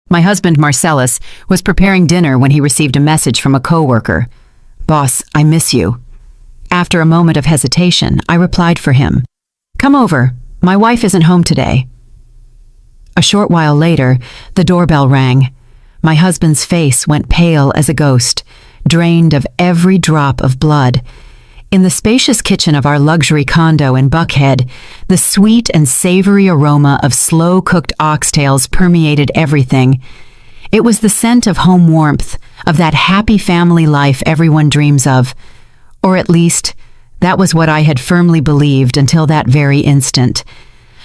My husband, Marcellus, was preparing dinner when he received a message from a coworker. "Boss, I miss you." After a moment of hesitation, I replied for him. "Come over. My wife isn't home today." A short while later, the doorbell rang. My husband's face went pale as a ghost, drained of every drop of blood. In the spacious kitchen of our luxury condo in Buckhead, the sweet and savory aroma of slow-cooked oxtails permeated everything. It was the scent of home warmth, of that happy family life everyone dreams of. Or at least, that was what I had firmly believed until that very instant.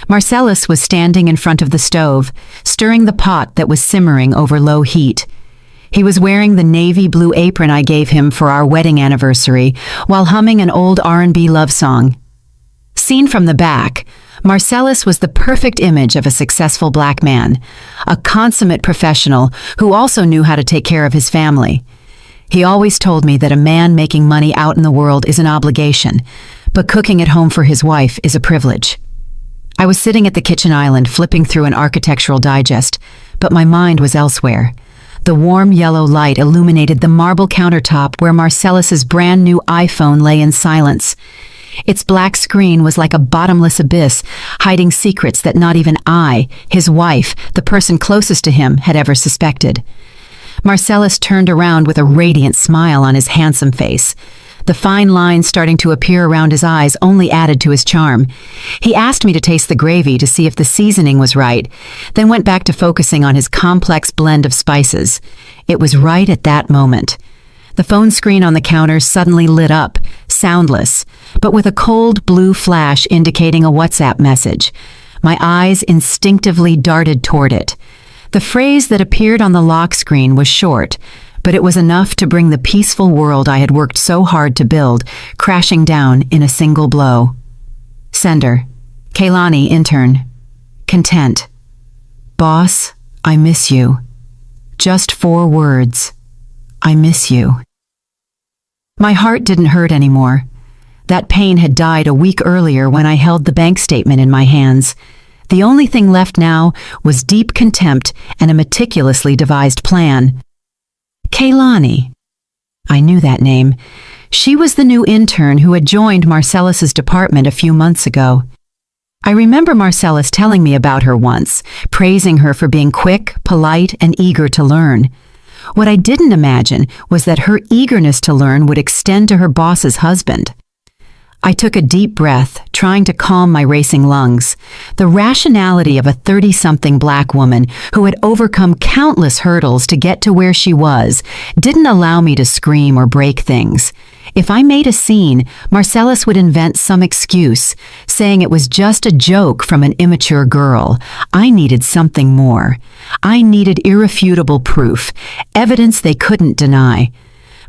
Marcellus was standing in front of the stove, stirring the pot that was simmering over low heat. He was wearing the navy blue apron I gave him for our wedding anniversary, while humming an old R&B love song. Seen from the back, Marcellus was the perfect image of a successful black man, a consummate professional who also knew how to take care of his family. He always told me that a man making money out in the world is an obligation, but cooking at home for his wife is a privilege. I was sitting at the kitchen island flipping through an architectural digest, but my mind was elsewhere. The warm yellow light illuminated the marble countertop where Marcellus's brand new iPhone lay in silence. Its black screen was like a bottomless abyss, hiding secrets that not even I, his wife, the person closest to him, had ever suspected. Marcellus turned around with a radiant smile on his handsome face. The fine lines starting to appear around his eyes only added to his charm. He asked me to taste the gravy to see if the seasoning was right, then went back to focusing on his complex blend of spices. It was right at that moment. The phone screen on the counter suddenly lit up, soundless, but with a cold blue flash indicating a WhatsApp message. My eyes instinctively darted toward it. The phrase that appeared on the lock screen was short, but it was enough to bring the peaceful world I had worked so hard to build crashing down in a single blow. Sender: Kaylani, intern. Content: Boss, I miss you. Just 4 words. I miss you. My heart didn't hurt anymore. That pain had died a week earlier when I held the bank statement in my hands. The only thing left now was deep contempt and a meticulously devised plan. Kaylani. I knew that name. She was the new intern who had joined Marcellus's department a few months ago. I remember Marcellus telling me about her once, praising her for being quick, polite, and eager to learn. What I didn't imagine was that her eagerness to learn would extend to her boss's husband. I took a deep breath, trying to calm my racing lungs. The rationality of a 30-something black woman who had overcome countless hurdles to get to where she was didn't allow me to scream or break things. If I made a scene, Marcellus would invent some excuse, saying it was just a joke from an immature girl. I needed something more. I needed irrefutable proof, evidence they couldn't deny.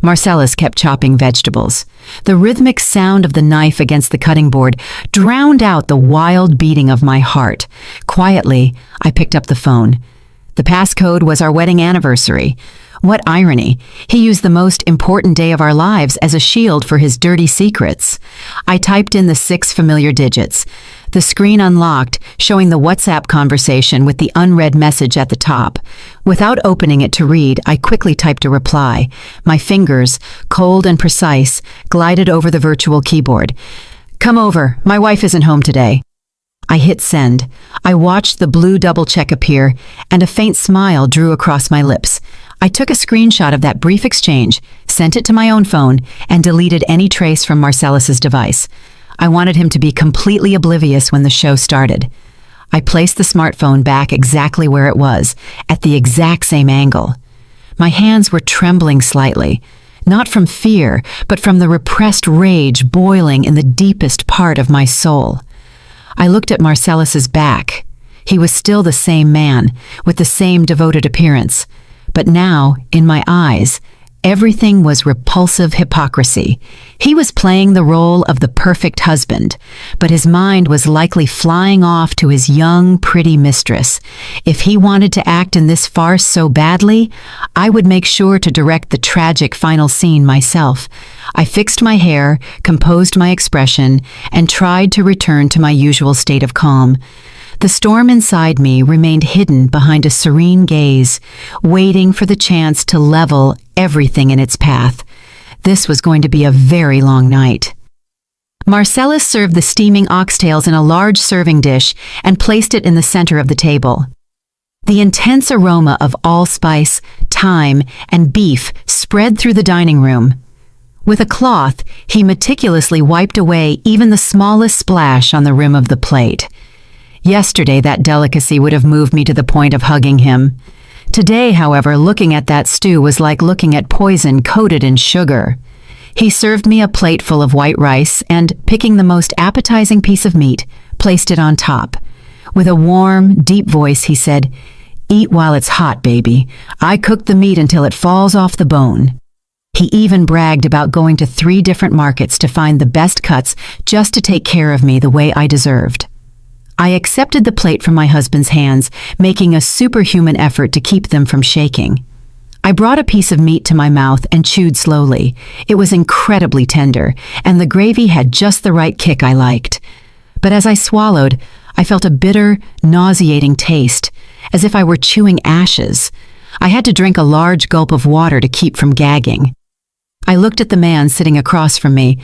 Marcellus kept chopping vegetables. The rhythmic sound of the knife against the cutting board drowned out the wild beating of my heart. Quietly, I picked up the phone. The passcode was our wedding anniversary. What irony! He used the most important day of our lives as a shield for his dirty secrets. I typed in the 6 familiar digits. The screen unlocked, showing the WhatsApp conversation with the unread message at the top. Without opening it to read, I quickly typed a reply. My fingers, cold and precise, glided over the virtual keyboard. "Come over. My wife isn't home today." I hit send. I watched the blue double check appear, and a faint smile drew across my lips. I took a screenshot of that brief exchange, sent it to my own phone, and deleted any trace from Marcellus's device. I wanted him to be completely oblivious when the show started. I placed the smartphone back exactly where it was, at the exact same angle. My hands were trembling slightly, not from fear, but from the repressed rage boiling in the deepest part of my soul. I looked at Marcellus's back. He was still the same man, with the same devoted appearance. But now, in my eyes, everything was repulsive hypocrisy. He was playing the role of the perfect husband, but his mind was likely flying off to his young, pretty mistress. If he wanted to act in this farce so badly, I would make sure to direct the tragic final scene myself. I fixed my hair, composed my expression, and tried to return to my usual state of calm. The storm inside me remained hidden behind a serene gaze, waiting for the chance to level everything in its path. This was going to be a very long night. Marcellus served the steaming oxtails in a large serving dish and placed it in the center of the table. The intense aroma of allspice, thyme, and beef spread through the dining room. With a cloth, he meticulously wiped away even the smallest splash on the rim of the plate. Yesterday, that delicacy would have moved me to the point of hugging him. Today, however, looking at that stew was like looking at poison coated in sugar. He served me a plate full of white rice and, picking the most appetizing piece of meat, placed it on top. With a warm, deep voice, he said, "Eat while it's hot, baby. I cooked the meat until it falls off the bone." He even bragged about going to 3 different markets to find the best cuts just to take care of me the way I deserved. I accepted the plate from my husband's hands, making a superhuman effort to keep them from shaking. I brought a piece of meat to my mouth and chewed slowly. It was incredibly tender, and the gravy had just the right kick I liked. But as I swallowed, I felt a bitter, nauseating taste, as if I were chewing ashes. I had to drink a large gulp of water to keep from gagging. I looked at the man sitting across from me.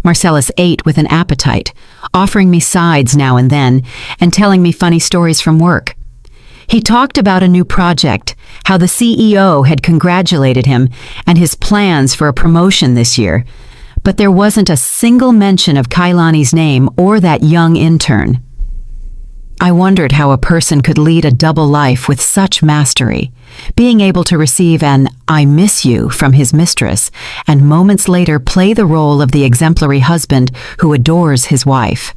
Marcellus ate with an appetite, offering me sides now and then, and telling me funny stories from work. He talked about a new project, how the CEO had congratulated him, and his plans for a promotion this year. But there wasn't a single mention of Kailani's name or that young intern. I wondered how a person could lead a double life with such mastery, being able to receive an "I miss you" from his mistress, and moments later play the role of the exemplary husband who adores his wife.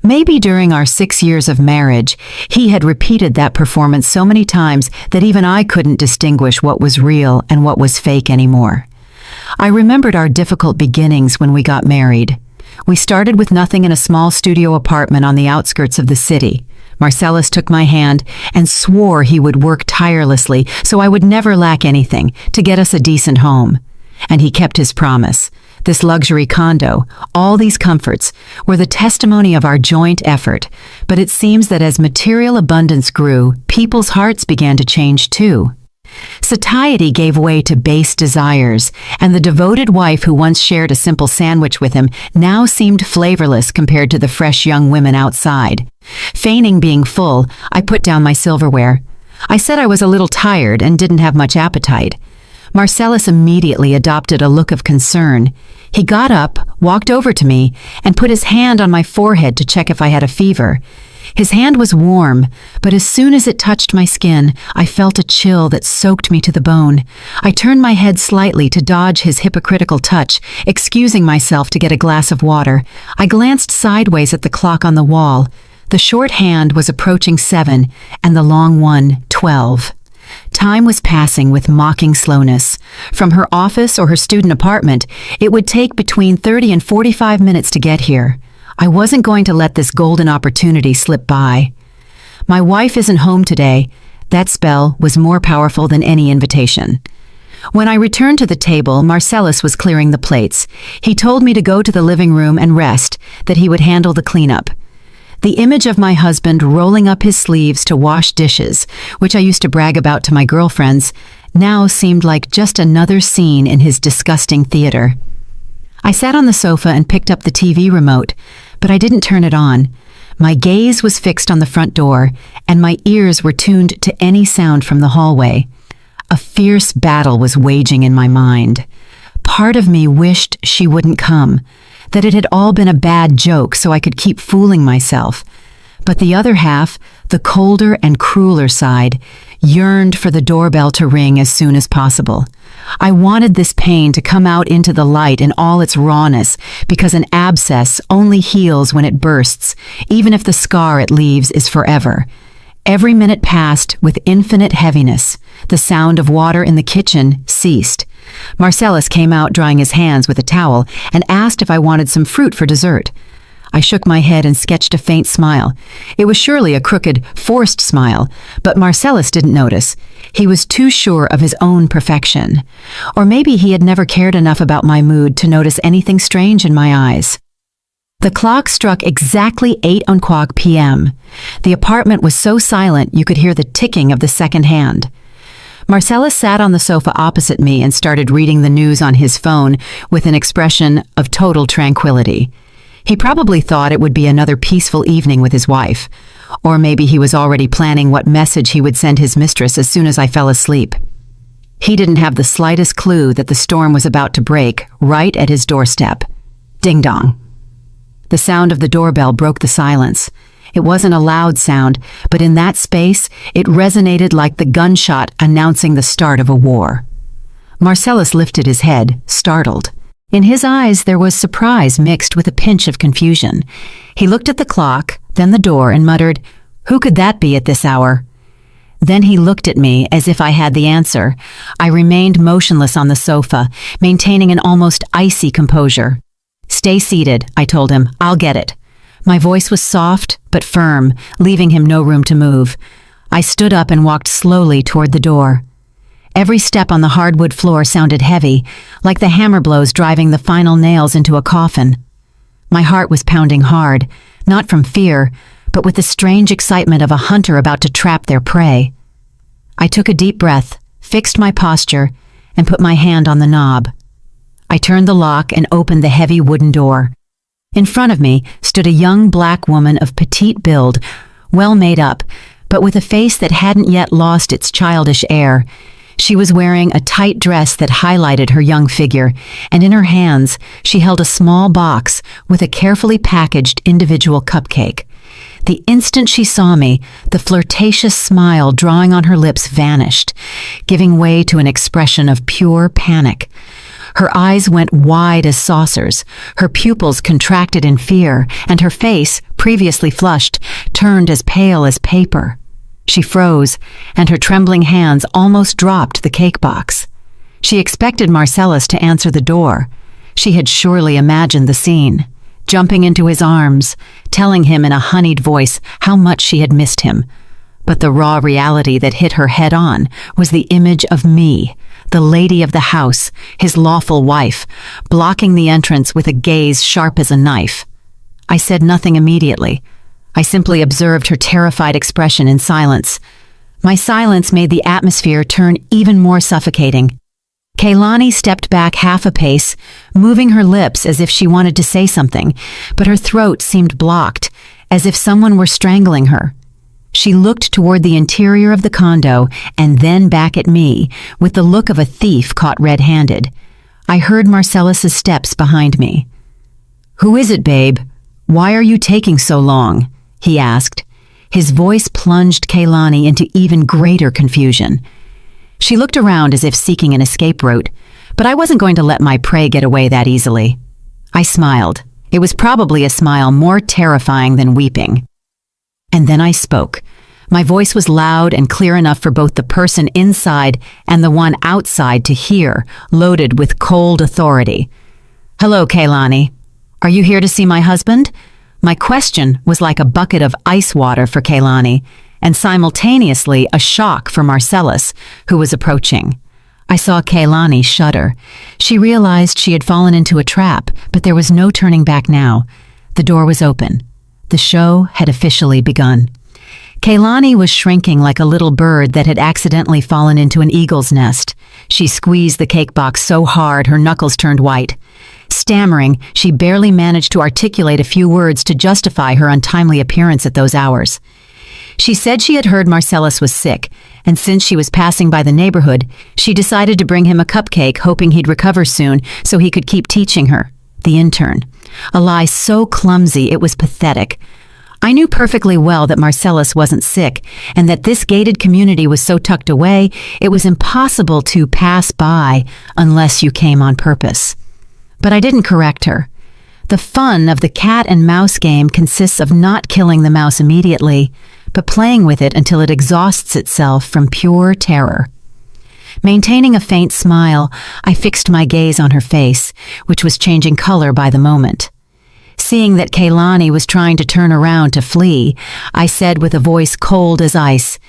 Maybe during our 6 years of marriage, he had repeated that performance so many times that even I couldn't distinguish what was real and what was fake anymore. I remembered our difficult beginnings when we got married. We started with nothing in a small studio apartment on the outskirts of the city. Marcellus took my hand and swore he would work tirelessly so I would never lack anything to get us a decent home. And he kept his promise. This luxury condo, all these comforts, were the testimony of our joint effort. But it seems that as material abundance grew, people's hearts began to change too. Satiety gave way to base desires, and the devoted wife who once shared a simple sandwich with him now seemed flavorless compared to the fresh young women outside. Feigning being full, I put down my silverware. I said I was a little tired and didn't have much appetite. Marcellus immediately adopted a look of concern. He got up, walked over to me, and put his hand on my forehead to check if I had a fever. His hand was warm, but as soon as it touched my skin, I felt a chill that soaked me to the bone. I turned my head slightly to dodge his hypocritical touch, excusing myself to get a glass of water. I glanced sideways at the clock on the wall. The short hand was approaching 7, and the long one 12. Time was passing with mocking slowness. From her office or her student apartment, it would take between 30 and 45 minutes to get here. I wasn't going to let this golden opportunity slip by. My wife isn't home today. That spell was more powerful than any invitation. When I returned to the table, Marcellus was clearing the plates. He told me to go to the living room and rest, that he would handle the cleanup. The image of my husband rolling up his sleeves to wash dishes, which I used to brag about to my girlfriends, now seemed like just another scene in his disgusting theater. I sat on the sofa and picked up the TV remote, but I didn't turn it on. My gaze was fixed on the front door, and my ears were tuned to any sound from the hallway. A fierce battle was waging in my mind. Part of me wished she wouldn't come, that it had all been a bad joke so I could keep fooling myself. But the other half, the colder and crueler side, yearned for the doorbell to ring as soon as possible. I wanted this pain to come out into the light in all its rawness, because an abscess only heals when it bursts, even if the scar it leaves is forever. Every minute passed with infinite heaviness. The sound of water in the kitchen ceased. Marcellus came out drying his hands with a towel and asked if I wanted some fruit for dessert. I shook my head and sketched a faint smile. It was surely a crooked, forced smile, but Marcellus didn't notice. He was too sure of his own perfection. Or maybe he had never cared enough about my mood to notice anything strange in my eyes. The clock struck exactly 8 p.m. The apartment was so silent you could hear the ticking of the second hand. Marcellus sat on the sofa opposite me and started reading the news on his phone with an expression of total tranquility. He probably thought it would be another peaceful evening with his wife, or maybe he was already planning what message he would send his mistress as soon as I fell asleep. He didn't have the slightest clue that the storm was about to break right at his doorstep. Ding dong. The sound of the doorbell broke the silence. It wasn't a loud sound, but in that space, it resonated like the gunshot announcing the start of a war. Marcellus lifted his head, startled. In his eyes, there was surprise mixed with a pinch of confusion. He looked at the clock, then the door, and muttered, "Who could that be at this hour?" Then he looked at me as if I had the answer. I remained motionless on the sofa, maintaining an almost icy composure. "Stay seated," I told him. "I'll get it." My voice was soft but firm, leaving him no room to move. I stood up and walked slowly toward the door. Every step on the hardwood floor sounded heavy, like the hammer blows driving the final nails into a coffin. My heart was pounding hard, not from fear, but with the strange excitement of a hunter about to trap their prey. I took a deep breath, fixed my posture, and put my hand on the knob. I turned the lock and opened the heavy wooden door. In front of me stood a young black woman of petite build, well made up, but with a face that hadn't yet lost its childish air. She was wearing a tight dress that highlighted her young figure, and in her hands she held a small box with a carefully packaged individual cupcake. The instant she saw me, the flirtatious smile drawing on her lips vanished, giving way to an expression of pure panic. Her eyes went wide as saucers, her pupils contracted in fear, and her face, previously flushed, turned as pale as paper. She froze, and her trembling hands almost dropped the cake box. She expected Marcellus to answer the door. She had surely imagined the scene, jumping into his arms, telling him in a honeyed voice how much she had missed him. But the raw reality that hit her head on was the image of me, the lady of the house, his lawful wife, blocking the entrance with a gaze sharp as a knife. I said nothing immediately. I simply observed her terrified expression in silence. My silence made the atmosphere turn even more suffocating. Kaylani stepped back half a pace, moving her lips as if she wanted to say something, but her throat seemed blocked, as if someone were strangling her. She looked toward the interior of the condo and then back at me, with the look of a thief caught red-handed. I heard Marcellus's steps behind me. "Who is it, babe? Why are you taking so long?" he asked. His voice plunged Kaylani into even greater confusion. She looked around as if seeking an escape route, but I wasn't going to let my prey get away that easily. I smiled. It was probably a smile more terrifying than weeping. And then I spoke. My voice was loud and clear enough for both the person inside and the one outside to hear, loaded with cold authority. "Hello, Kaylani. Are you here to see my husband?" My question was like a bucket of ice water for Kaylani, and simultaneously a shock for Marcellus, who was approaching. I saw Kaylani shudder. She realized she had fallen into a trap, but there was no turning back now. The door was open. The show had officially begun. Kaylani was shrinking like a little bird that had accidentally fallen into an eagle's nest. She squeezed the cake box so hard her knuckles turned white. Stammering, she barely managed to articulate a few words to justify her untimely appearance at those hours. She said she had heard Marcellus was sick, and since she was passing by the neighborhood, she decided to bring him a cupcake, hoping he'd recover soon so he could keep teaching her, the intern. A lie so clumsy it was pathetic. I knew perfectly well that Marcellus wasn't sick, and that this gated community was so tucked away, it was impossible to pass by unless you came on purpose. But I didn't correct her. The fun of the cat and mouse game consists of not killing the mouse immediately, but playing with it until it exhausts itself from pure terror. Maintaining a faint smile, I fixed my gaze on her face, which was changing color by the moment. Seeing that Kaylani was trying to turn around to flee, I said with a voice cold as ice,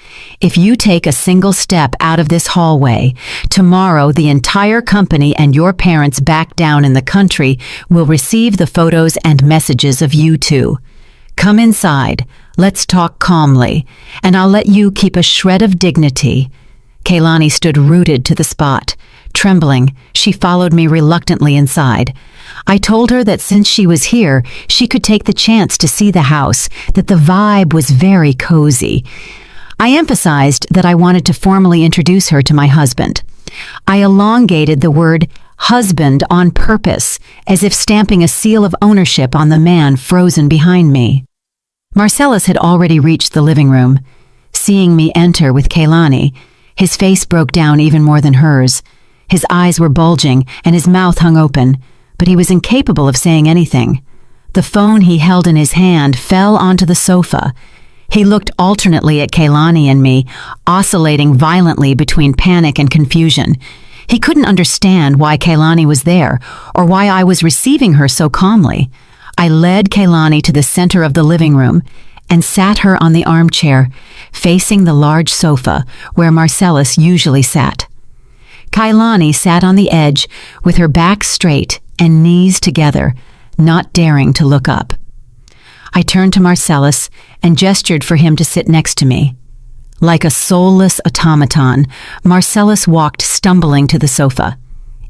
"If you take a single step out of this hallway, tomorrow the entire company and your parents back down in the country will receive the photos and messages of you two. Come inside, let's talk calmly, and I'll let you keep a shred of dignity." Kaylani stood rooted to the spot. Trembling, she followed me reluctantly inside. I told her that since she was here, she could take the chance to see the house, that the vibe was very cozy. I emphasized that I wanted to formally introduce her to my husband. I elongated the word husband on purpose, as if stamping a seal of ownership on the man frozen behind me. Marcellus had already reached the living room. Seeing me enter with Kaylani, his face broke down even more than hers. His eyes were bulging and his mouth hung open, but he was incapable of saying anything. The phone he held in his hand fell onto the sofa. He looked alternately at Kaylani and me, oscillating violently between panic and confusion. He couldn't understand why Kaylani was there, or why I was receiving her so calmly. I led Kaylani to the center of the living room and sat her on the armchair, facing the large sofa where Marcellus usually sat. Kaylani sat on the edge with her back straight and knees together, not daring to look up. I turned to Marcellus and gestured for him to sit next to me. Like a soulless automaton, Marcellus walked stumbling to the sofa.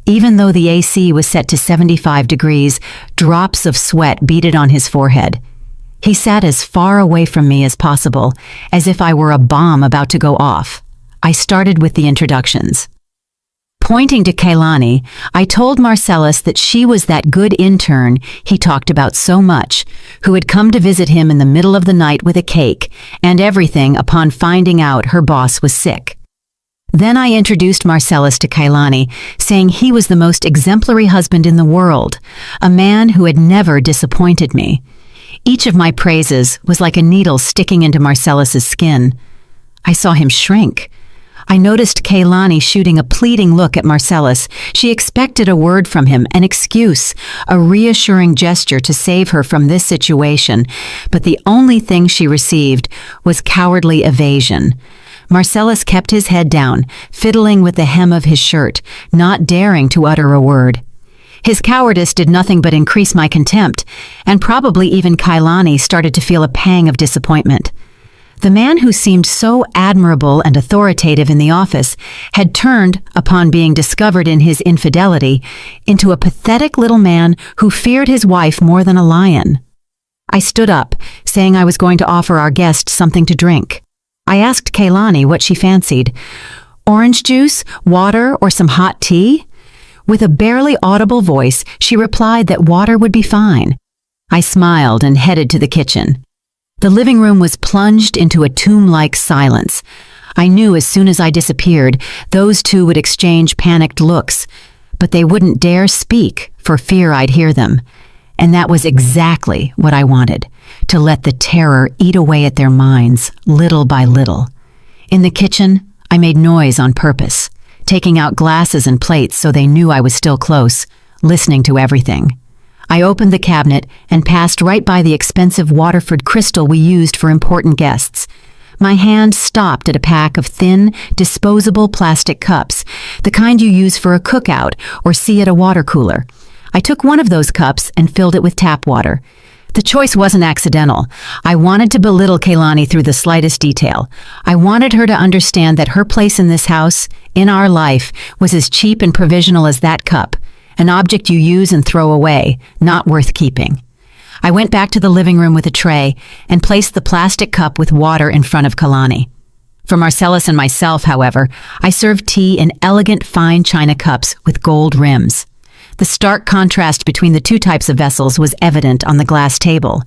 Even though the AC was set to 75 degrees, drops of sweat beaded on his forehead. He sat as far away from me as possible, as if I were a bomb about to go off. I started with the introductions. Pointing to Kaylani, I told Marcellus that she was that good intern he talked about so much, who had come to visit him in the middle of the night with a cake and everything upon finding out her boss was sick. Then I introduced Marcellus to Kaylani, saying he was the most exemplary husband in the world, a man who had never disappointed me. Each of my praises was like a needle sticking into Marcellus's skin. I saw him shrink. I noticed Kaylani shooting a pleading look at Marcellus. She expected a word from him, an excuse, a reassuring gesture to save her from this situation, but the only thing she received was cowardly evasion. Marcellus kept his head down, fiddling with the hem of his shirt, not daring to utter a word. His cowardice did nothing but increase my contempt, and probably even Kaylani started to feel a pang of disappointment. The man who seemed so admirable and authoritative in the office had turned, upon being discovered in his infidelity, into a pathetic little man who feared his wife more than a lion. I stood up, saying I was going to offer our guest something to drink. I asked Kaylani what she fancied. Orange juice, water, or some hot tea? With a barely audible voice, she replied that water would be fine. I smiled and headed to the kitchen. The living room was plunged into a tomb-like silence. I knew as soon as I disappeared, those two would exchange panicked looks, but they wouldn't dare speak for fear I'd hear them. And that was exactly what I wanted, to let the terror eat away at their minds, little by little. In the kitchen, I made noise on purpose, taking out glasses and plates so they knew I was still close, listening to everything. I opened the cabinet and passed right by the expensive Waterford crystal we used for important guests. My hand stopped at a pack of thin, disposable plastic cups, the kind you use for a cookout or see at a water cooler. I took one of those cups and filled it with tap water. The choice wasn't accidental. I wanted to belittle Kaylani through the slightest detail. I wanted her to understand that her place in this house, in our life, was as cheap and provisional as that cup. An object you use and throw away, not worth keeping. I went back to the living room with a tray and placed the plastic cup with water in front of Kaylani. For Marcellus and myself, however, I served tea in elegant fine china cups with gold rims. The stark contrast between the two types of vessels was evident on the glass table.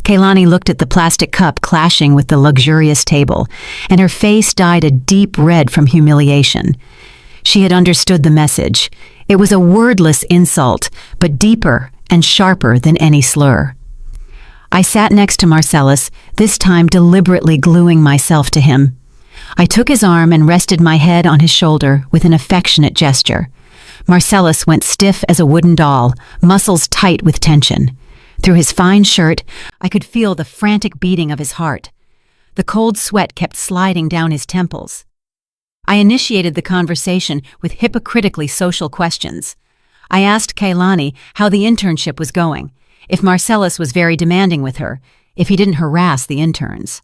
Kaylani looked at the plastic cup clashing with the luxurious table, and her face dyed a deep red from humiliation. She had understood the message. It was a wordless insult, but deeper and sharper than any slur. I sat next to Marcellus, this time deliberately gluing myself to him. I took his arm and rested my head on his shoulder with an affectionate gesture. Marcellus went stiff as a wooden doll, muscles tight with tension. Through his fine shirt, I could feel the frantic beating of his heart. The cold sweat kept sliding down his temples. I initiated the conversation with hypocritically social questions. I asked Kaylani how the internship was going, if Marcellus was very demanding with her, if he didn't harass the interns.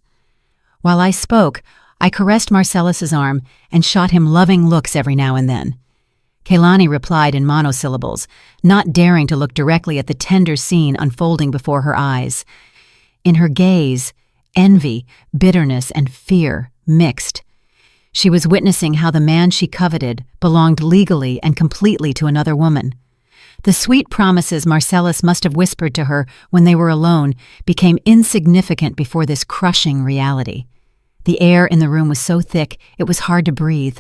While I spoke, I caressed Marcellus's arm and shot him loving looks every now and then. Kaylani replied in monosyllables, not daring to look directly at the tender scene unfolding before her eyes. In her gaze, envy, bitterness, and fear mixed. She was witnessing how the man she coveted belonged legally and completely to another woman. The sweet promises Marcellus must have whispered to her when they were alone became insignificant before this crushing reality. The air in the room was so thick it was hard to breathe.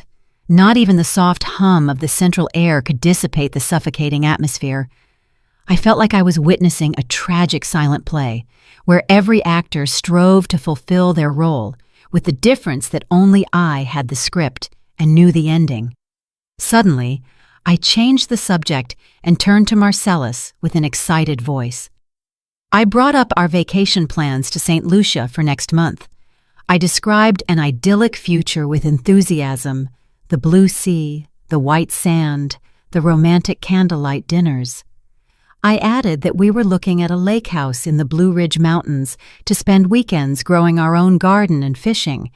Not even the soft hum of the central air could dissipate the suffocating atmosphere. I felt like I was witnessing a tragic silent play, where every actor strove to fulfill their role, with the difference that only I had the script and knew the ending. Suddenly, I changed the subject and turned to Marcellus with an excited voice. I brought up our vacation plans to St. Lucia for next month. I described an idyllic future with enthusiasm, the blue sea, the white sand, the romantic candlelight dinners. I added that we were looking at a lake house in the Blue Ridge Mountains to spend weekends growing our own garden and fishing,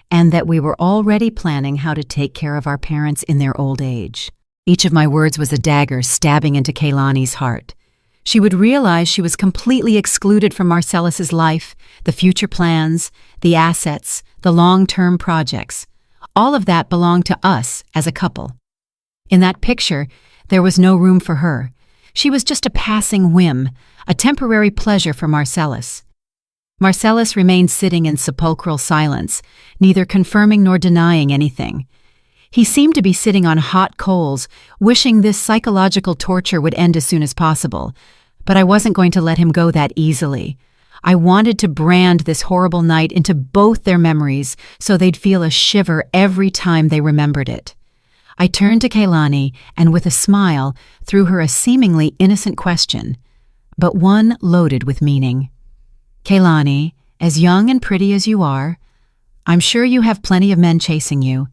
and that we were already planning how to take care of our parents in their old age. Each of my words was a dagger stabbing into Kaylani's heart. She would realize she was completely excluded from Marcellus's life, the future plans, the assets, the long-term projects. All of that belonged to us as a couple. In that picture, there was no room for her. She was just a passing whim, a temporary pleasure for Marcellus. Marcellus remained sitting in sepulchral silence, neither confirming nor denying anything. He seemed to be sitting on hot coals, wishing this psychological torture would end as soon as possible. But I wasn't going to let him go that easily. I wanted to brand this horrible night into both their memories so they'd feel a shiver every time they remembered it. I turned to Kaylani and with a smile threw her a seemingly innocent question, but one loaded with meaning. Kaylani, as young and pretty as you are, I'm sure you have plenty of men chasing you.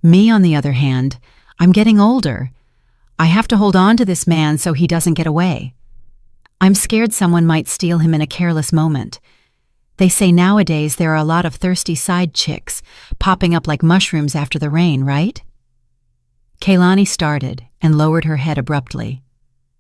Me, on the other hand, I'm getting older. I have to hold on to this man so he doesn't get away. I'm scared someone might steal him in a careless moment. They say nowadays there are a lot of thirsty side chicks popping up like mushrooms after the rain, right? Kaylani started and lowered her head abruptly.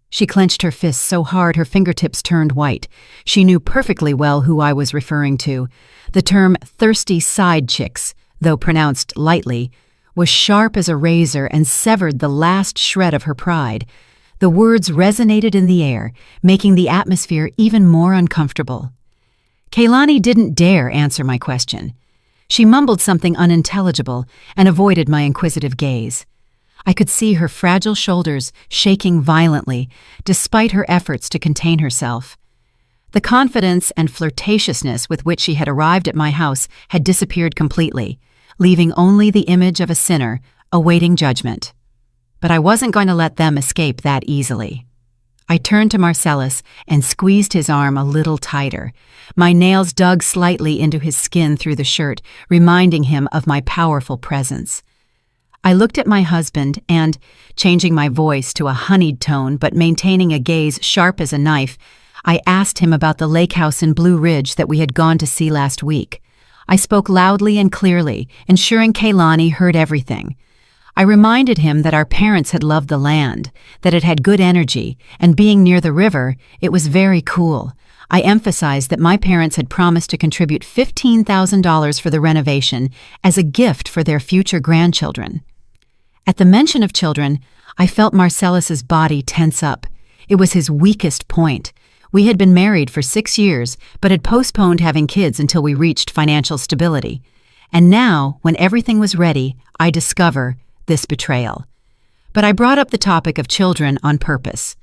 She clenched her fists so hard her fingertips turned white. She knew perfectly well who I was referring to. The term thirsty side chicks, though pronounced lightly, was sharp as a razor and severed the last shred of her pride. The words resonated in the air, making the atmosphere even more uncomfortable. Kaylani didn't dare answer my question. She mumbled something unintelligible and avoided my inquisitive gaze. I could see her fragile shoulders shaking violently, despite her efforts to contain herself. The confidence and flirtatiousness with which she had arrived at my house had disappeared completely, leaving only the image of a sinner awaiting judgment. But I wasn't going to let them escape that easily. I turned to Marcellus and squeezed his arm a little tighter. My nails dug slightly into his skin through the shirt, reminding him of my powerful presence. I looked at my husband and, changing my voice to a honeyed tone but maintaining a gaze sharp as a knife, I asked him about the lake house in Blue Ridge that we had gone to see last week. I spoke loudly and clearly, ensuring Kaylani heard everything. I reminded him that our parents had loved the land, that it had good energy, and being near the river, it was very cool. I emphasized that my parents had promised to contribute $15,000 for the renovation as a gift for their future grandchildren. At the mention of children, I felt Marcellus's body tense up. It was his weakest point. We had been married for 6 years, but had postponed having kids until we reached financial stability. And now, when everything was ready, I discover this betrayal. But I brought up the topic of children on purpose.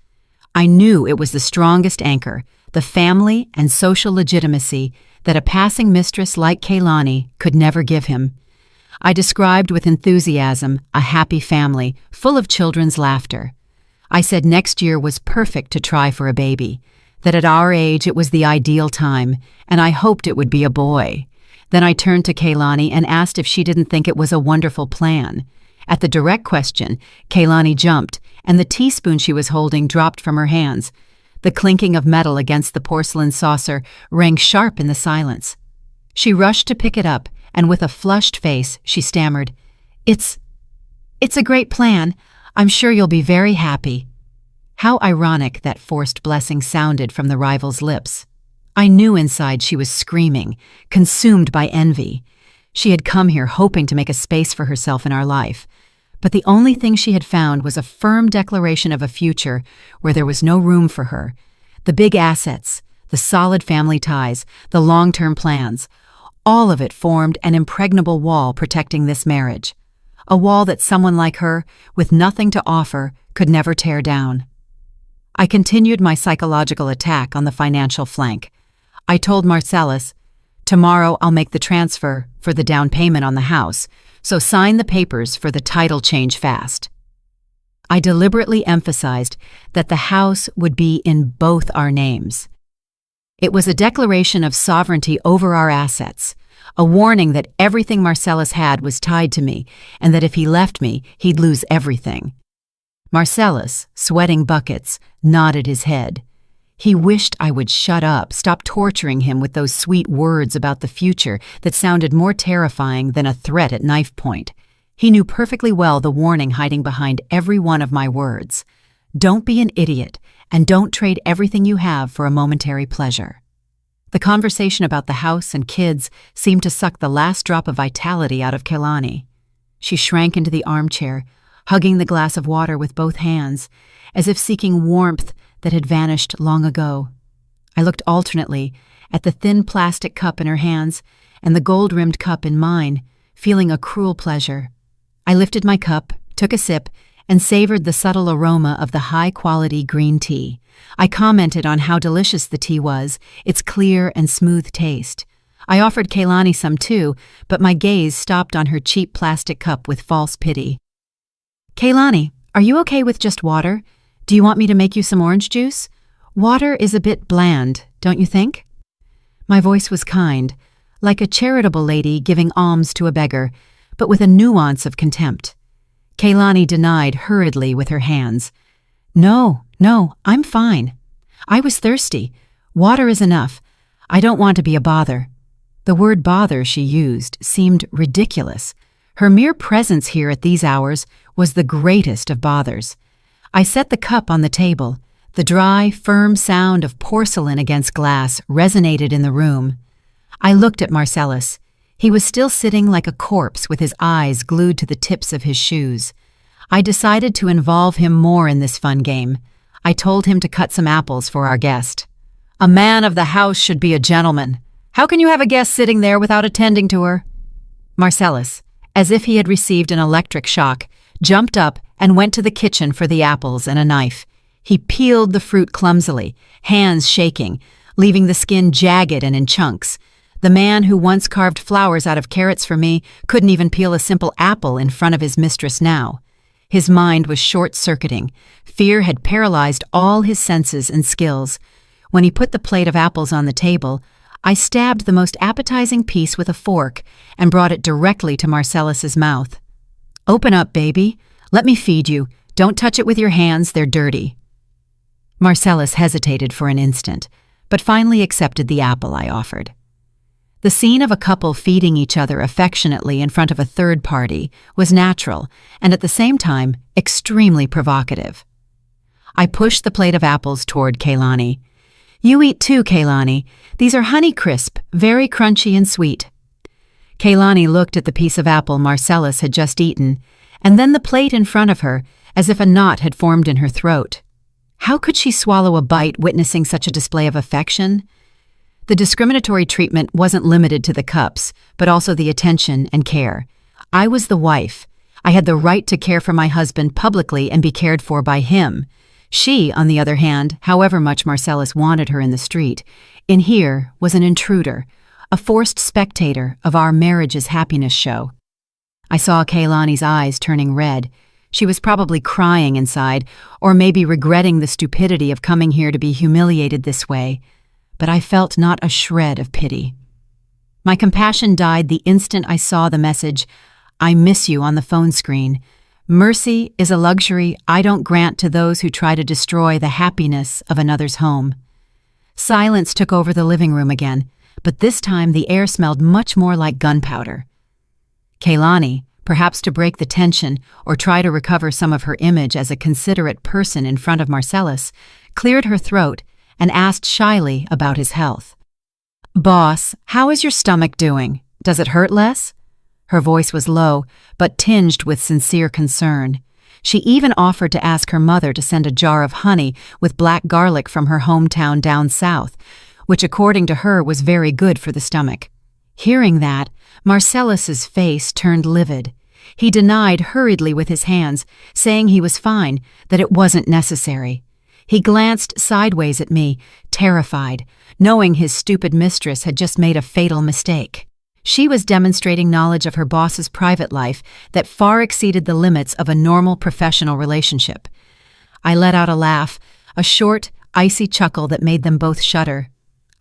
I knew it was the strongest anchor, the family and social legitimacy that a passing mistress like Kaylani could never give him. I described with enthusiasm a happy family, full of children's laughter. I said next year was perfect to try for a baby. that at our age it was the ideal time, and I hoped it would be a boy. Then I turned to Kaylani and asked if she didn't think it was a wonderful plan. At the direct question, Kaylani jumped, and the teaspoon she was holding dropped from her hands. The clinking of metal against the porcelain saucer rang sharp in the silence. She rushed to pick it up, and with a flushed face, she stammered, It's a great plan. I'm sure you'll be very happy." How ironic that forced blessing sounded from the rival's lips. I knew inside she was screaming, consumed by envy. She had come here hoping to make a space for herself in our life, but the only thing she had found was a firm declaration of a future where there was no room for her. The big assets, the solid family ties, the long-term plans, all of it formed an impregnable wall protecting this marriage. A wall that someone like her, with nothing to offer, could never tear down. I continued my psychological attack on the financial flank. I told Marcellus, "Tomorrow I'll make the transfer for the down payment on the house, so sign the papers for the title change fast." I deliberately emphasized that the house would be in both our names. It was a declaration of sovereignty over our assets, a warning that everything Marcellus had was tied to me, and that if he left me, he'd lose everything. Marcellus, sweating buckets, nodded his head. He wished I would shut up, stop torturing him with those sweet words about the future that sounded more terrifying than a threat at knife point. He knew perfectly well the warning hiding behind every one of my words. Don't be an idiot, and don't trade everything you have for a momentary pleasure. The conversation about the house and kids seemed to suck the last drop of vitality out of Kaylani. She shrank into the armchair, hugging the glass of water with both hands, as if seeking warmth that had vanished long ago. I looked alternately at the thin plastic cup in her hands and the gold-rimmed cup in mine, feeling a cruel pleasure. I lifted my cup, took a sip, and savored the subtle aroma of the high-quality green tea. I commented on how delicious the tea was, its clear and smooth taste. I offered Kaylani some too, but my gaze stopped on her cheap plastic cup with false pity. "Kaylani, are you okay with just water? Do you want me to make you some orange juice? Water is a bit bland, don't you think?" My voice was kind, like a charitable lady giving alms to a beggar, but with a nuance of contempt. Kaylani denied hurriedly with her hands. No, I'm fine. I was thirsty. Water is enough. I don't want to be a bother." The word bother she used seemed ridiculous. Her mere presence here at these hours was the greatest of bothers. I set the cup on the table. The dry, firm sound of porcelain against glass resonated in the room. I looked at Marcellus. He was still sitting like a corpse with his eyes glued to the tips of his shoes. I decided to involve him more in this fun game. I told him to cut some apples for our guest. "A man of the house should be a gentleman. How can you have a guest sitting there without attending to her?" Marcellus, as if he had received an electric shock, jumped up and went to the kitchen for the apples and a knife. He peeled the fruit clumsily, hands shaking, leaving the skin jagged and in chunks. The man who once carved flowers out of carrots for me couldn't even peel a simple apple in front of his mistress now. His mind was short-circuiting. Fear had paralyzed all his senses and skills. When he put the plate of apples on the table, I stabbed the most appetizing piece with a fork and brought it directly to Marcellus's mouth. "Open up, baby. Let me feed you. Don't touch it with your hands, they're dirty." Marcellus hesitated for an instant, but finally accepted the apple I offered. The scene of a couple feeding each other affectionately in front of a third party was natural and at the same time extremely provocative. I pushed the plate of apples toward Kaylani. "You eat too, Kaylani. These are Honeycrisp, very crunchy and sweet." Kaylani looked at the piece of apple Marcellus had just eaten, and then the plate in front of her, as if a knot had formed in her throat. How could she swallow a bite witnessing such a display of affection? The discriminatory treatment wasn't limited to the cups, but also the attention and care. I was the wife. I had the right to care for my husband publicly and be cared for by him. She, on the other hand, however much Marcellus wanted her in the street, in here was an intruder, a forced spectator of our marriage's happiness show. I saw Kaylani's eyes turning red. She was probably crying inside, or maybe regretting the stupidity of coming here to be humiliated this way, but I felt not a shred of pity. My compassion died the instant I saw the message, "I miss you," on the phone screen. Mercy is a luxury I don't grant to those who try to destroy the happiness of another's home. Silence took over the living room again, but this time the air smelled much more like gunpowder. Kaylani, perhaps to break the tension or try to recover some of her image as a considerate person in front of Marcellus, cleared her throat and asked shyly about his health. "Boss, how is your stomach doing? Does it hurt less?" Her voice was low, but tinged with sincere concern. She even offered to ask her mother to send a jar of honey with black garlic from her hometown down south, which according to her was very good for the stomach. Hearing that, Marcellus's face turned livid. He denied hurriedly with his hands, saying he was fine, that it wasn't necessary. He glanced sideways at me, terrified, knowing his stupid mistress had just made a fatal mistake. She was demonstrating knowledge of her boss's private life that far exceeded the limits of a normal professional relationship. I let out a laugh, a short, icy chuckle that made them both shudder.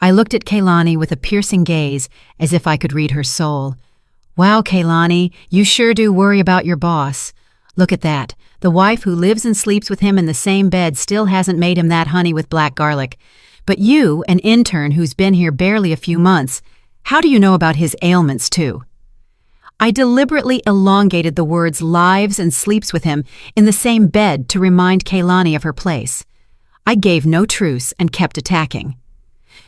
I looked at Kaylani with a piercing gaze, as if I could read her soul. "Wow, Kaylani, you sure do worry about your boss. Look at that. The wife who lives and sleeps with him in the same bed still hasn't made him that honey with black garlic. But you, an intern who's been here barely a few months, how do you know about his ailments, too?" I deliberately elongated the words "lives and sleeps with him" in the same bed to remind Kaylani of her place. I gave no truce and kept attacking.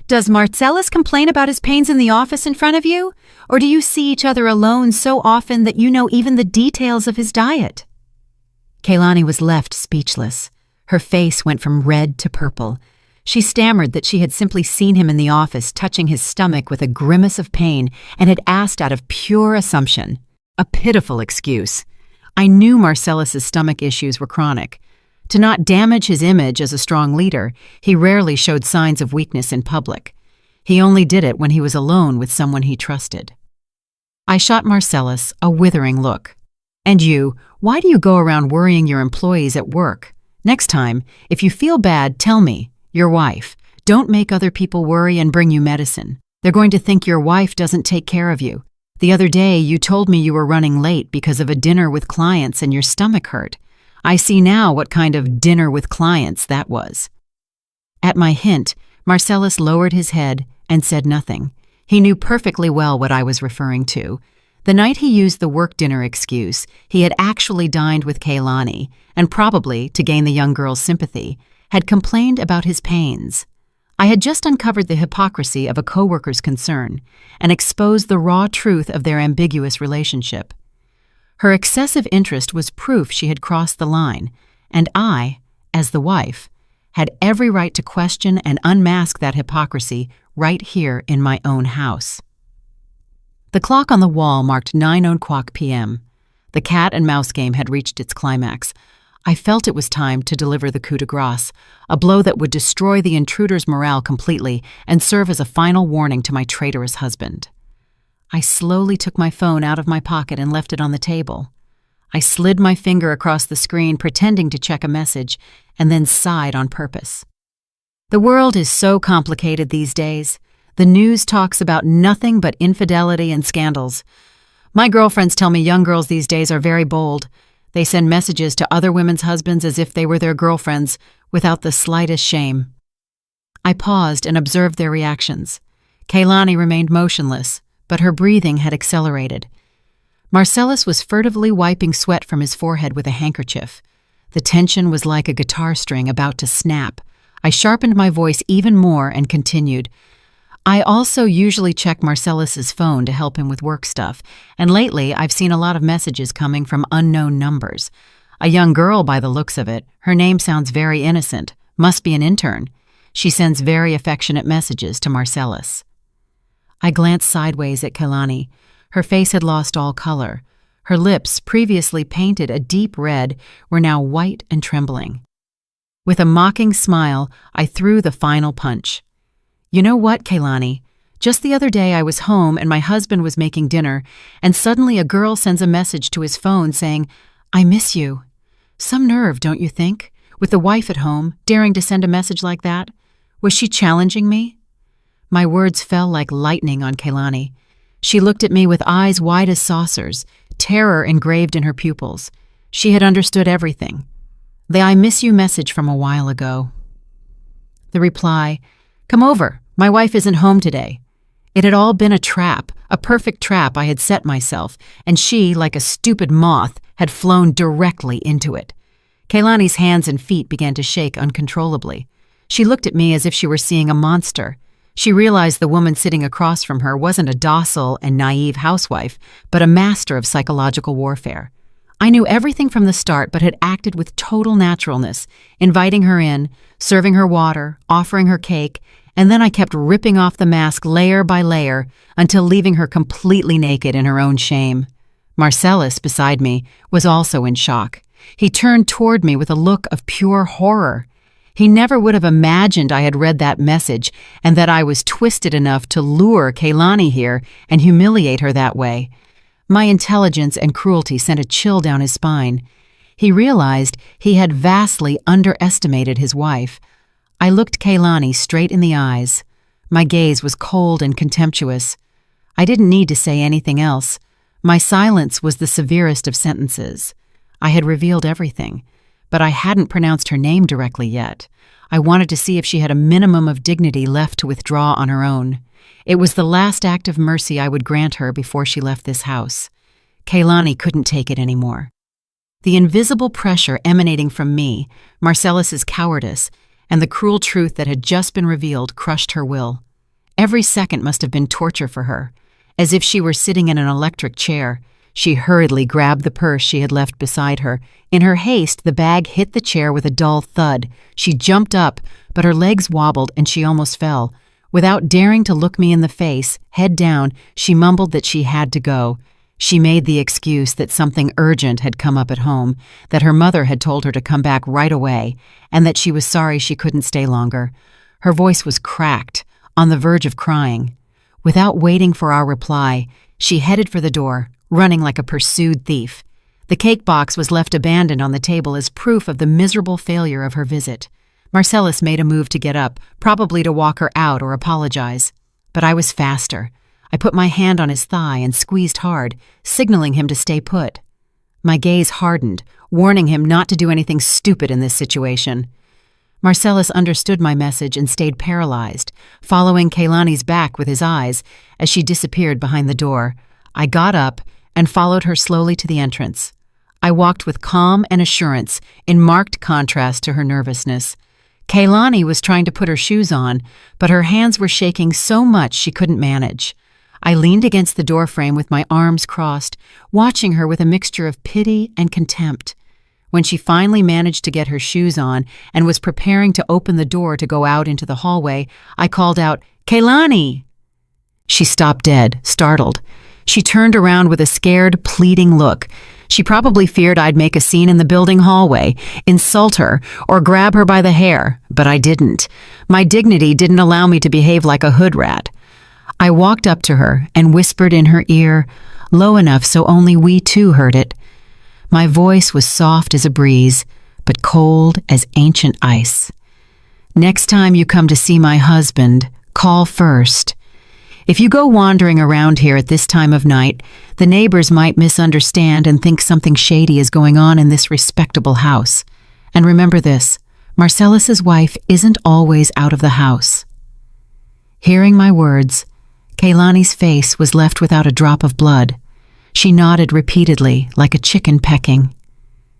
"Does Marcellus complain about his pains in the office in front of you? Or do you see each other alone so often that you know even the details of his diet?" Kaylani was left speechless. Her face went from red to purple. She stammered that she had simply seen him in the office touching his stomach with a grimace of pain and had asked out of pure assumption. A pitiful excuse. I knew Marcellus's stomach issues were chronic. To not damage his image as a strong leader, he rarely showed signs of weakness in public. He only did it when he was alone with someone he trusted. I shot Marcellus a withering look. "And you, why do you go around worrying your employees at work? Next time, if you feel bad, tell me, your wife. Don't make other people worry and bring you medicine. They're going to think your wife doesn't take care of you. The other day, you told me you were running late because of a dinner with clients and your stomach hurt. I see now what kind of dinner with clients that was." At my hint, Marcellus lowered his head and said nothing. He knew perfectly well what I was referring to. The night he used the work dinner excuse, he had actually dined with Kaylani, and probably, to gain the young girl's sympathy, had complained about his pains. I had just uncovered the hypocrisy of a coworker's concern and exposed the raw truth of their ambiguous relationship. Her excessive interest was proof she had crossed the line, and I, as the wife, had every right to question and unmask that hypocrisy right here in my own house. The clock on the wall marked 9:00 p.m. The cat and mouse game had reached its climax. I felt it was time to deliver the coup de grace, a blow that would destroy the intruder's morale completely and serve as a final warning to my traitorous husband. I slowly took my phone out of my pocket and left it on the table. I slid my finger across the screen, pretending to check a message, and then sighed on purpose. The world is so complicated these days. The news talks about nothing but infidelity and scandals. My girlfriends tell me young girls these days are very bold. They send messages to other women's husbands as if they were their girlfriends, without the slightest shame. I paused and observed their reactions. Kaylani remained motionless, but her breathing had accelerated. Marcellus was furtively wiping sweat from his forehead with a handkerchief. The tension was like a guitar string about to snap. I sharpened my voice even more and continued. I also usually check Marcellus's phone to help him with work stuff, and lately I've seen a lot of messages coming from unknown numbers. A young girl by the looks of it. Her name sounds very innocent. Must be an intern. She sends very affectionate messages to Marcellus. I glanced sideways at Kaylani. Her face had lost all color. Her lips, previously painted a deep red, were now white and trembling. With a mocking smile, I threw the final punch. "You know what, Kaylani? Just the other day I was home and my husband was making dinner, and suddenly a girl sends a message to his phone saying, 'I miss you.' Some nerve, don't you think? With the wife at home, daring to send a message like that? Was she challenging me? My words fell like lightning on Kehlani. She looked at me with eyes wide as saucers, terror engraved in her pupils. She had understood everything. The "I miss you" message from a while ago. The reply, "Come over, my wife isn't home today." It had all been a trap, a perfect trap I had set myself, and she, like a stupid moth, had flown directly into it. Kehlani's hands and feet began to shake uncontrollably. She looked at me as if she were seeing a monster. She realized the woman sitting across from her wasn't a docile and naive housewife, but a master of psychological warfare. I knew everything from the start, but had acted with total naturalness, inviting her in, serving her water, offering her cake, and then I kept ripping off the mask layer by layer until leaving her completely naked in her own shame. Marcellus, beside me, was also in shock. He turned toward me with a look of pure horror. He never would have imagined I had read that message and that I was twisted enough to lure Kehlani here and humiliate her that way. My intelligence and cruelty sent a chill down his spine. He realized he had vastly underestimated his wife. I looked Kehlani straight in the eyes. My gaze was cold and contemptuous. I didn't need to say anything else. My silence was the severest of sentences. I had revealed everything, but I hadn't pronounced her name directly yet. I wanted to see if she had a minimum of dignity left to withdraw on her own. It was the last act of mercy I would grant her before she left this house. Kehlani couldn't take it anymore. The invisible pressure emanating from me, Marcellus's cowardice, and the cruel truth that had just been revealed crushed her will. Every second must have been torture for her. As if she were sitting in an electric chair, she hurriedly grabbed the purse she had left beside her. In her haste, the bag hit the chair with a dull thud. She jumped up, but her legs wobbled and she almost fell. Without daring to look me in the face, head down, she mumbled that she had to go. She made the excuse that something urgent had come up at home, that her mother had told her to come back right away, and that she was sorry she couldn't stay longer. Her voice was cracked, on the verge of crying. Without waiting for our reply, she headed for the door, running like a pursued thief. The cake box was left abandoned on the table as proof of the miserable failure of her visit. Marcellus made a move to get up, probably to walk her out or apologize. But I was faster. I put my hand on his thigh and squeezed hard, signaling him to stay put. My gaze hardened, warning him not to do anything stupid in this situation. Marcellus understood my message and stayed paralyzed, following Kehlani's back with his eyes as she disappeared behind the door. I got up and followed her slowly to the entrance. I walked with calm and assurance, in marked contrast to her nervousness. Kehlani was trying to put her shoes on, but her hands were shaking so much she couldn't manage. I leaned against the doorframe with my arms crossed, watching her with a mixture of pity and contempt. When she finally managed to get her shoes on and was preparing to open the door to go out into the hallway, I called out, "Kehlani!" She stopped dead, startled. She turned around with a scared, pleading look. She probably feared I'd make a scene in the building hallway, insult her, or grab her by the hair, but I didn't. My dignity didn't allow me to behave like a hood rat. I walked up to her and whispered in her ear, low enough so only we two heard it. My voice was soft as a breeze, but cold as ancient ice. "Next time you come to see my husband, call first. If you go wandering around here at this time of night, the neighbors might misunderstand and think something shady is going on in this respectable house. And remember this, Marcellus's wife isn't always out of the house." Hearing my words, Kehlani's face was left without a drop of blood. She nodded repeatedly, like a chicken pecking.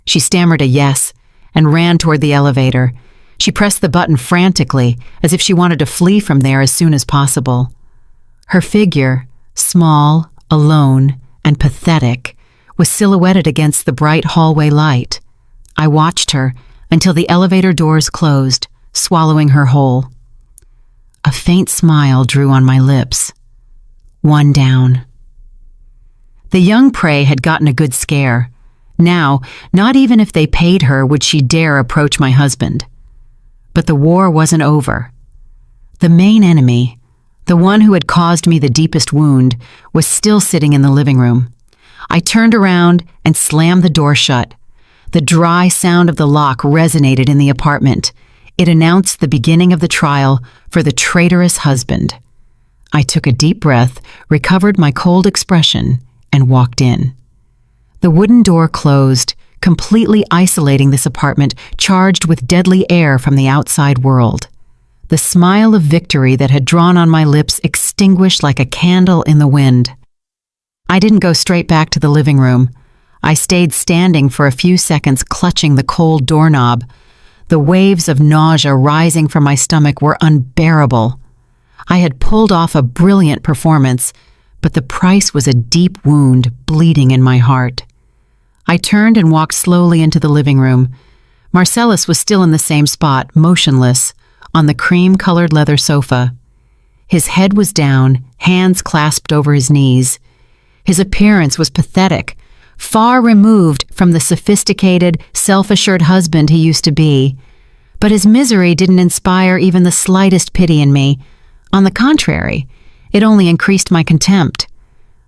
She stammered a yes and ran toward the elevator. She pressed the button frantically, as if she wanted to flee from there as soon as possible. Her figure, small, alone, and pathetic, was silhouetted against the bright hallway light. I watched her until the elevator doors closed, swallowing her whole. A faint smile drew on my lips. One down. The young prey had gotten a good scare. Now, not even if they paid her would she dare approach my husband. But the war wasn't over. The main enemy, the one who had caused me the deepest wound, was still sitting in the living room. I turned around and slammed the door shut. The dry sound of the lock resonated in the apartment. It announced the beginning of the trial for the traitorous husband. I took a deep breath, recovered my cold expression, and walked in. The wooden door closed, completely isolating this apartment charged with deadly air from the outside world. The smile of victory that had drawn on my lips extinguished like a candle in the wind. I didn't go straight back to the living room. I stayed standing for a few seconds, clutching the cold doorknob. The waves of nausea rising from my stomach were unbearable. I had pulled off a brilliant performance, but the price was a deep wound bleeding in my heart. I turned and walked slowly into the living room. Marcellus was still in the same spot, motionless, on the cream-colored leather sofa. His head was down, hands clasped over his knees. His appearance was pathetic, far removed from the sophisticated, self-assured husband he used to be. But his misery didn't inspire even the slightest pity in me. On the contrary, it only increased my contempt.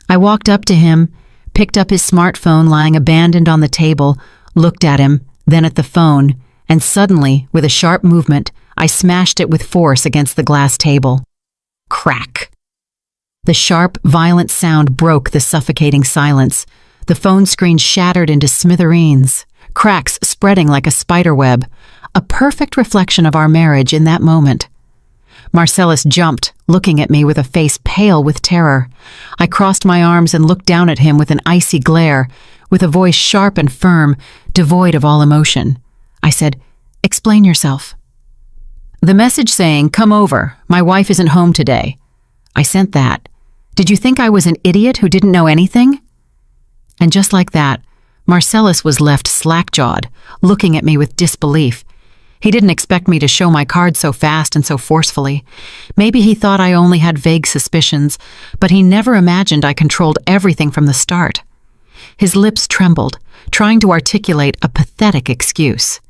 I walked up to him, picked up his smartphone lying abandoned on the table, looked at him, then at the phone, and suddenly, with a sharp movement, I smashed it with force against the glass table. Crack! The sharp, violent sound broke the suffocating silence. The phone screen shattered into smithereens, cracks spreading like a spiderweb, a perfect reflection of our marriage in that moment. Marcellus jumped, looking at me with a face pale with terror. I crossed my arms and looked down at him with an icy glare, with a voice sharp and firm, devoid of all emotion. I said, "Explain yourself." "The message saying, 'Come over, my wife isn't home today.' I sent that. Did you think I was an idiot who didn't know anything?" And just like that, Marcellus was left slack-jawed, looking at me with disbelief. He didn't expect me to show my cards so fast and so forcefully. Maybe he thought I only had vague suspicions, but he never imagined I controlled everything from the start. His lips trembled, trying to articulate a pathetic excuse.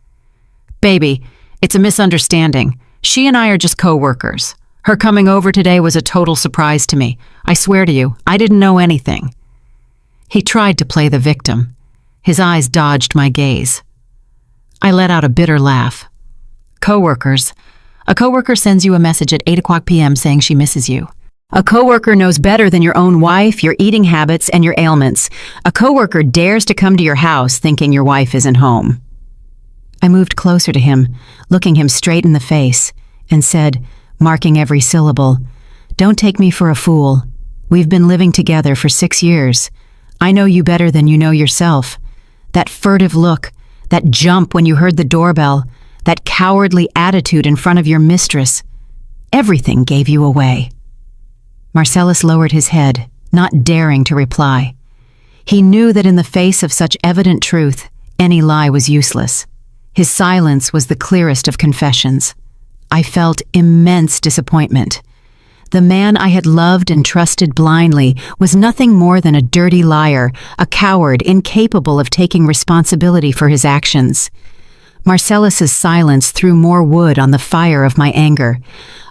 "Baby, it's a misunderstanding. She and I are just co-workers. Her coming over today was a total surprise to me. I swear to you, I didn't know anything." He tried to play the victim. His eyes dodged my gaze. I let out a bitter laugh. "Coworkers. A coworker sends you a message at 8 p.m. saying she misses you. A coworker knows better than your own wife, your eating habits, and your ailments. A coworker dares to come to your house thinking your wife isn't home." I moved closer to him, looking him straight in the face, and said, marking every syllable, "Don't take me for a fool. We've been living together for 6 years. I know you better than you know yourself. That furtive look, that jump when you heard the doorbell, that cowardly attitude in front of your mistress, everything gave you away." Marcellus lowered his head, not daring to reply. He knew that in the face of such evident truth, any lie was useless. His silence was the clearest of confessions. I felt immense disappointment. The man I had loved and trusted blindly was nothing more than a dirty liar, a coward incapable of taking responsibility for his actions. Marcellus's silence threw more wood on the fire of my anger.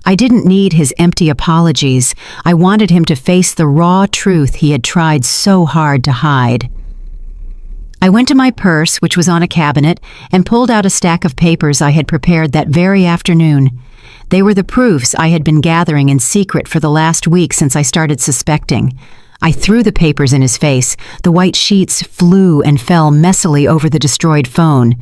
I didn't need his empty apologies. I wanted him to face the raw truth he had tried so hard to hide. I went to my purse, which was on a cabinet, and pulled out a stack of papers I had prepared that very afternoon. They were the proofs I had been gathering in secret for the last week since I started suspecting. I threw the papers in his face. The white sheets flew and fell messily over the destroyed phone.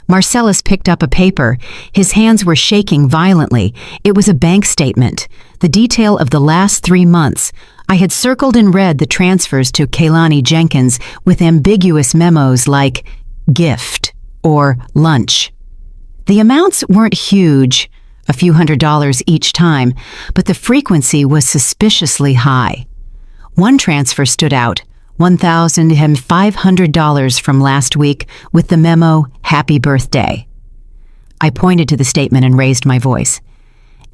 Marcellus picked up a paper. His hands were shaking violently. It was a bank statement, the detail of the last 3 months. I had circled in red the transfers to Kaylani Jenkins with ambiguous memos like gift or lunch. The amounts weren't huge, a few $100s each time, but the frequency was suspiciously high. One transfer stood out, $1,500 from last week with the memo, "Happy Birthday." I pointed to the statement and raised my voice.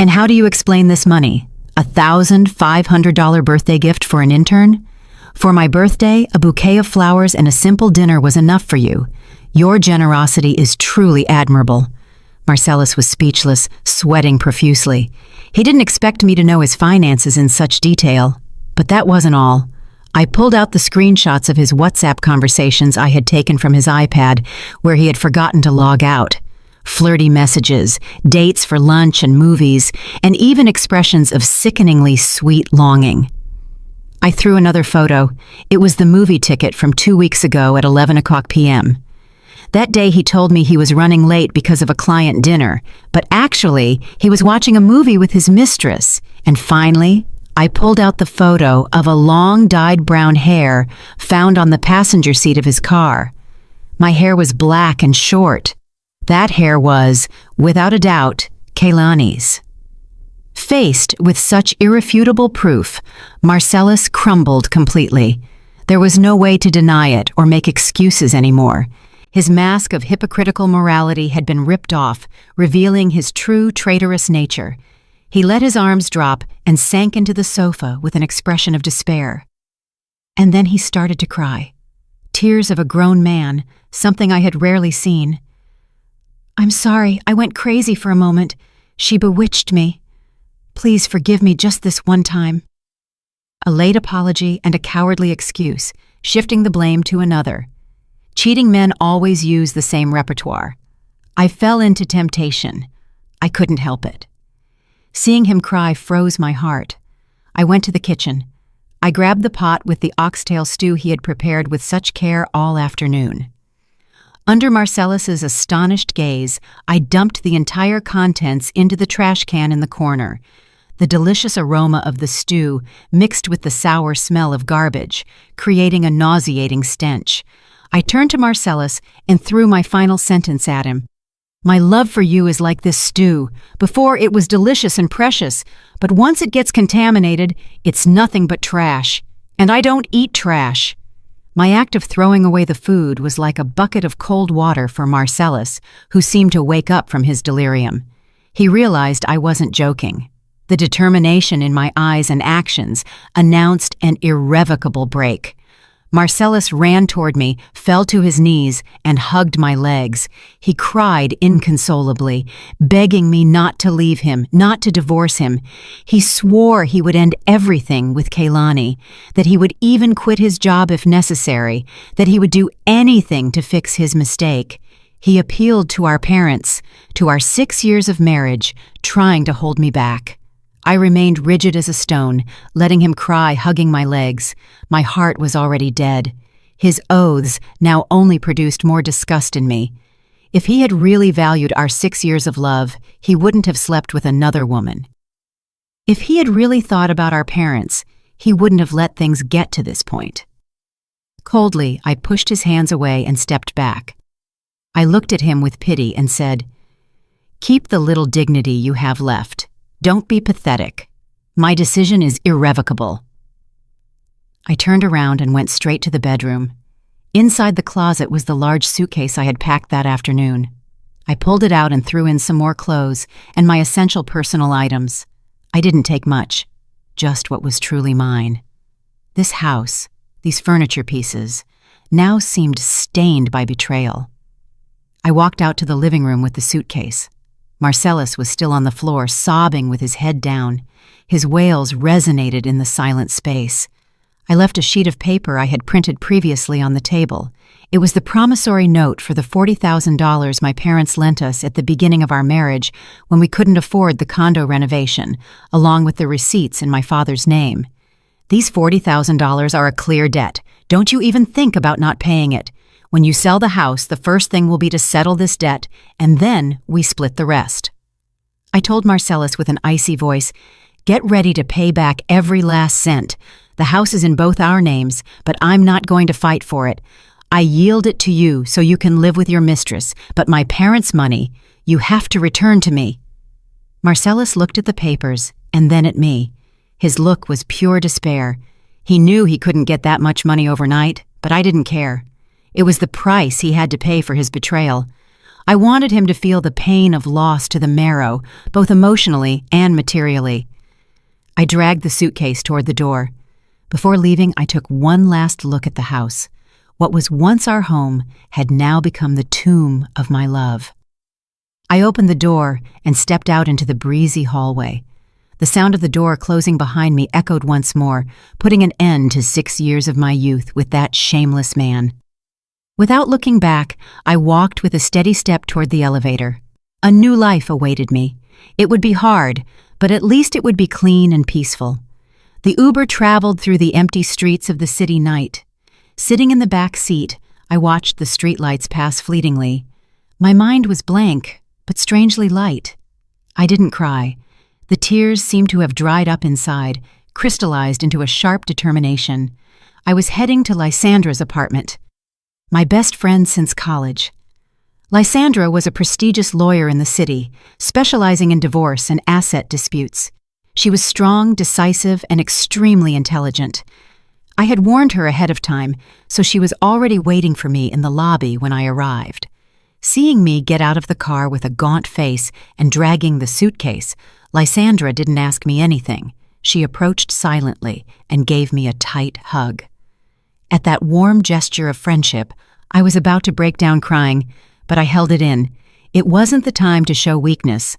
"And how do you explain this money? A $1,500 birthday gift for an intern? For my birthday, a bouquet of flowers and a simple dinner was enough for you. Your generosity is truly admirable." Marcellus was speechless, sweating profusely. He didn't expect me to know his finances in such detail. But that wasn't all. I pulled out the screenshots of his WhatsApp conversations I had taken from his iPad, where he had forgotten to log out. Flirty messages, dates for lunch and movies, and even expressions of sickeningly sweet longing. I threw another photo. It was the movie ticket from 2 weeks ago at 11 p.m. That day he told me he was running late because of a client dinner, but actually he was watching a movie with his mistress. And finally, I pulled out the photo of a long dyed brown hair found on the passenger seat of his car. My hair was black and short. That hair was, without a doubt, Kehlani's. Faced with such irrefutable proof, Marcellus crumbled completely. There was no way to deny it or make excuses anymore. His mask of hypocritical morality had been ripped off, revealing his true traitorous nature. He let his arms drop and sank into the sofa with an expression of despair. And then he started to cry. Tears of a grown man, something I had rarely seen. "I'm sorry, I went crazy for a moment. She bewitched me. Please forgive me just this one time." A late apology and a cowardly excuse, shifting the blame to another. Cheating men always use the same repertoire. I fell into temptation. I couldn't help it. Seeing him cry froze my heart. I went to the kitchen. I grabbed the pot with the oxtail stew he had prepared with such care all afternoon. Under Marcellus's astonished gaze, I dumped the entire contents into the trash can in the corner. The delicious aroma of the stew mixed with the sour smell of garbage, creating a nauseating stench. I turned to Marcellus and threw my final sentence at him. "My love for you is like this stew. Before it was delicious and precious, but once it gets contaminated, it's nothing but trash. And I don't eat trash." My act of throwing away the food was like a bucket of cold water for Marcellus, who seemed to wake up from his delirium. He realized I wasn't joking. The determination in my eyes and actions announced an irrevocable break. Marcellus ran toward me, fell to his knees, and hugged my legs. He cried inconsolably, begging me not to leave him, not to divorce him. He swore he would end everything with Kehlani, that he would even quit his job if necessary, that he would do anything to fix his mistake. He appealed to our parents, to our 6 years of marriage, trying to hold me back. I remained rigid as a stone, letting him cry, hugging my legs. My heart was already dead. His oaths now only produced more disgust in me. If he had really valued our 6 years of love, he wouldn't have slept with another woman. If he had really thought about our parents, he wouldn't have let things get to this point. Coldly, I pushed his hands away and stepped back. I looked at him with pity and said, "Keep the little dignity you have left. Don't be pathetic. My decision is irrevocable." I turned around and went straight to the bedroom. Inside the closet was the large suitcase I had packed that afternoon. I pulled it out and threw in some more clothes and my essential personal items. I didn't take much, just what was truly mine. This house, these furniture pieces, now seemed stained by betrayal. I walked out to the living room with the suitcase. Marcellus was still on the floor, sobbing with his head down. His wails resonated in the silent space. I left a sheet of paper I had printed previously on the table. It was the promissory note for the $40,000 my parents lent us at the beginning of our marriage when we couldn't afford the condo renovation, along with the receipts in my father's name. "These $40,000 are a clear debt. Don't you even think about not paying it. When you sell the house, the first thing will be to settle this debt, and then we split the rest." I told Marcellus with an icy voice, "Get ready to pay back every last cent. The house is in both our names, but I'm not going to fight for it. I yield it to you so you can live with your mistress, but my parents' money, you have to return to me." Marcellus looked at the papers and then at me. His look was pure despair. He knew he couldn't get that much money overnight, but I didn't care. It was the price he had to pay for his betrayal. I wanted him to feel the pain of loss to the marrow, both emotionally and materially. I dragged the suitcase toward the door. Before leaving, I took one last look at the house. What was once our home had now become the tomb of my love. I opened the door and stepped out into the breezy hallway. The sound of the door closing behind me echoed once more, putting an end to 6 years of my youth with that shameless man. Without looking back, I walked with a steady step toward the elevator. A new life awaited me. It would be hard, but at least it would be clean and peaceful. The Uber traveled through the empty streets of the city night. Sitting in the back seat, I watched the streetlights pass fleetingly. My mind was blank, but strangely light. I didn't cry. The tears seemed to have dried up inside, crystallized into a sharp determination. I was heading to Lysandra's apartment. My best friend since college. Lysandra was a prestigious lawyer in the city, specializing in divorce and asset disputes. She was strong, decisive, and extremely intelligent. I had warned her ahead of time, so she was already waiting for me in the lobby when I arrived. Seeing me get out of the car with a gaunt face and dragging the suitcase, Lysandra didn't ask me anything. She approached silently and gave me a tight hug. At that warm gesture of friendship, I was about to break down crying, but I held it in. It wasn't the time to show weakness.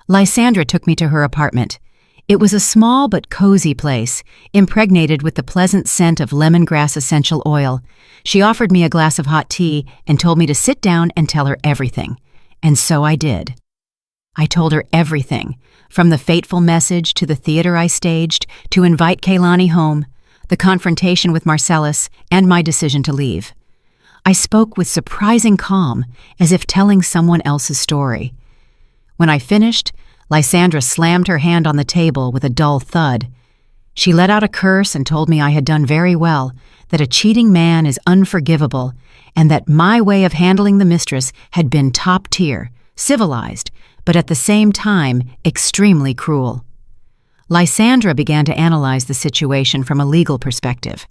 Lysandra took me to her apartment. It was a small but cozy place, impregnated with the pleasant scent of lemongrass essential oil. She offered me a glass of hot tea and told me to sit down and tell her everything. And so I did. I told her everything, from the fateful message to the theater I staged, to invite Kaylani home, the confrontation with Marcellus, and my decision to leave. I spoke with surprising calm, as if telling someone else's story. When I finished, Lysandra slammed her hand on the table with a dull thud. She let out a curse and told me I had done very well, that a cheating man is unforgivable, and that my way of handling the mistress had been top tier, civilized, but at the same time extremely cruel. Lysandra began to analyze the situation from a legal perspective.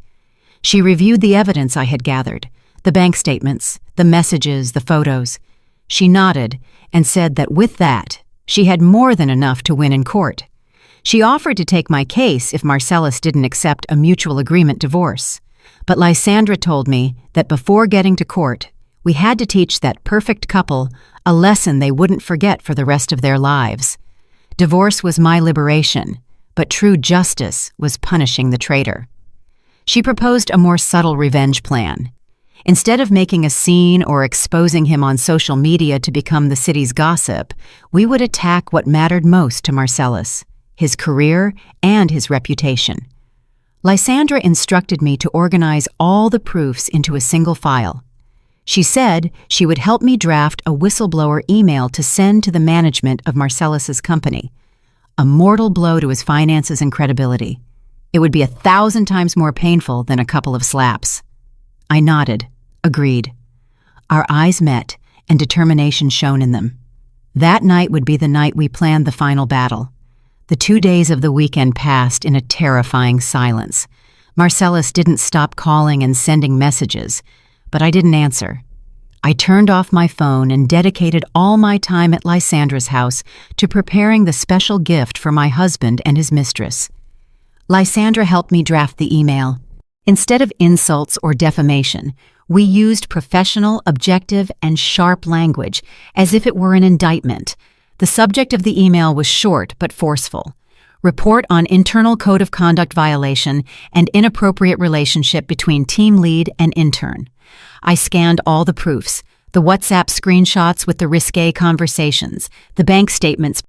She reviewed the evidence I had gathered, the bank statements, the messages, the photos. She nodded and said that with that, she had more than enough to win in court. She offered to take my case if Marcellus didn't accept a mutual agreement divorce. But Lysandra told me that before getting to court, we had to teach that perfect couple a lesson they wouldn't forget for the rest of their lives. Divorce was my liberation, but true justice was punishing the traitor. She proposed a more subtle revenge plan. Instead of making a scene or exposing him on social media to become the city's gossip, we would attack what mattered most to Marcellus, his career and his reputation. Lysandra instructed me to organize all the proofs into a single file. She said she would help me draft a whistleblower email to send to the management of Marcellus's company, a mortal blow to his finances and credibility. It would be 1,000 times more painful than a couple of slaps. I nodded, agreed. Our eyes met, and determination shone in them. That night would be the night we planned the final battle. The 2 days of the weekend passed in a terrifying silence. Marcellus didn't stop calling and sending messages, but I didn't answer. I turned off my phone and dedicated all my time at Lysandra's house to preparing the special gift for my husband and his mistress. Lysandra helped me draft the email. Instead of insults or defamation, we used professional, objective, and sharp language, as if it were an indictment. The subject of the email was short but forceful. Report on internal code of conduct violation and inappropriate relationship between team lead and intern. I scanned all the proofs, the WhatsApp screenshots with the risque conversations, the bank statements